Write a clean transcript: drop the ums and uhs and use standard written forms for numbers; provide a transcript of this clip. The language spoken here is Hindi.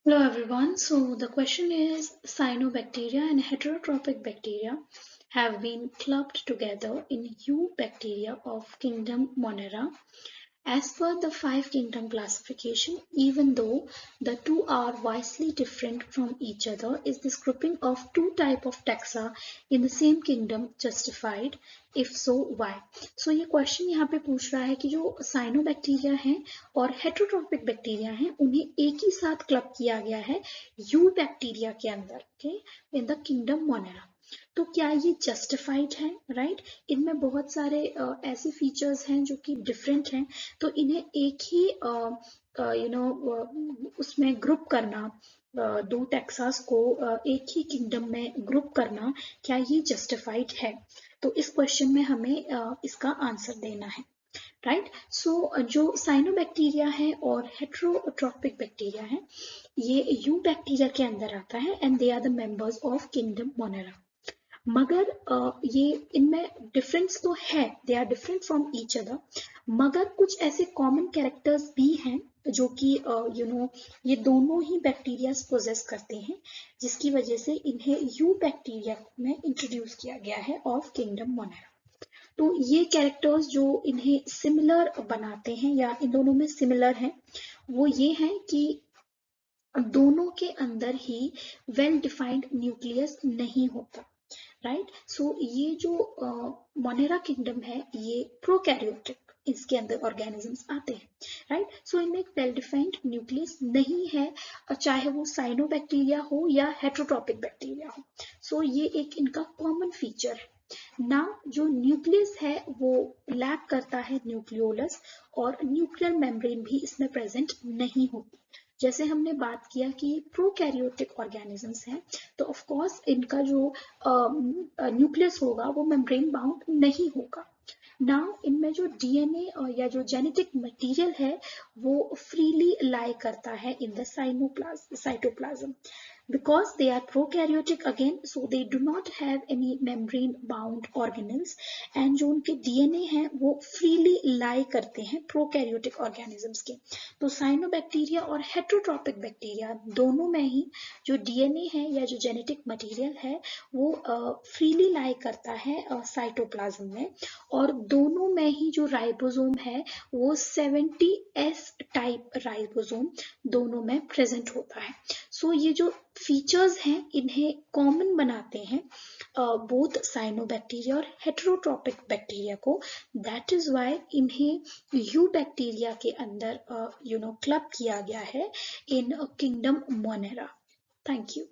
Hello everyone. So the question is cyanobacteria and heterotrophic bacteria have been clubbed together in eubacteria of kingdom Monera. As per the five kingdom classification, even though the two are vastly different from each other, is this grouping of two type of taxa in the same kingdom justified? If so, why? So ये क्वेश्चन यहाँ पे पूछ रहा है कि जो साइनोबैक्टीरिया हैं और हेट्रोट्रॉपिक बैक्टीरिया हैं उन्हें एक ही साथ क्लब किया गया है यू बैक्टीरिया के अंदर, okay, in the kingdom Monera. तो क्या ये जस्टिफाइड है? राइट, इनमें बहुत सारे ऐसे फीचर्स हैं जो कि डिफरेंट हैं, तो इन्हें एक ही उसमें ग्रुप करना, दो टेक्सास को एक ही किंगडम में ग्रुप करना, क्या ये जस्टिफाइड है? तो इस क्वेश्चन में हमें इसका आंसर देना है। राइट, सो जो साइनोबैक्टीरिया है और हेट्रोट्रॉपिक बैक्टीरिया है, ये यू बैक्टीरिया के अंदर आता है and they are the members of kingdom Monera. मगर ये इनमें डिफरेंस तो है, they are different from each other, मगर कुछ ऐसे कॉमन कैरेक्टर्स भी हैं जो कि ये दोनों ही बैक्टीरिया पोजेस करते हैं, जिसकी वजह से इन्हें यू बैक्टीरिया में इंट्रोड्यूस किया गया है ऑफ किंगडम मोनेरा। तो ये कैरेक्टर्स जो इन्हें सिमिलर बनाते हैं या इन दोनों में सिमिलर हैं, वो ये है कि दोनों के अंदर ही वेल डिफाइंड न्यूक्लियस नहीं होता। राइट, सो ये जो मोनेरा किंगडम है ये प्रोकैरियोटिक, इसके अंदर ऑर्गेनिजम्स आते हैं। राइट, सो इनमें एक वेल डिफाइंड न्यूक्लियस नहीं है, चाहे वो साइनोबैक्टीरिया हो या हेट्रोट्रॉपिक बैक्टीरिया हो। सो ये एक इनका कॉमन फीचर है ना। जो न्यूक्लियस है वो लैक करता है न्यूक्लियोलस, और न्यूक्लियर मेम्ब्रेन भी इसमें प्रेजेंट नहीं होती। जैसे हमने बात किया कि प्रोकैरियोटिक ऑर्गेनिजम्स हैं, तो ऑफ कोर्स इनका जो न्यूक्लियस होगा वो मेम्ब्रेन बाउंड नहीं होगा। नाउ इनमें जो डीएनए या जो जेनेटिक मटेरियल है वो फ्रीली लाई करता है in the cytoplasm, because they are prokaryotic again, so they do not have any membrane bound organelles, and जो उनके डीएनए हैं वो फ्रीली लाई करते हैं प्रोकैरियोटिक ऑर्गेनिजम्स के। तो साइनोबैक्टीरिया और हेट्रोट्रॉपिक बैक्टीरिया दोनों में ही जो डीएनए है या जो जेनेटिक मटेरियल है वो फ्रीली लाई करता है साइटोप्लाज्म में, और दोनों में ही जो राइबोसोम है वो 70S टाइप राइबोसोम दोनों में प्रेजेंट होता है। सो ये जो फीचर्स हैं इन्हें कॉमन बनाते हैं बोथ साइनोबैक्टीरिया और हेट्रोट्रॉपिक बैक्टीरिया को। दैट इज वाई इन्हें यू बैक्टीरिया के अंदर क्लब किया गया है इन किंगडम मोनेरा। Thank you.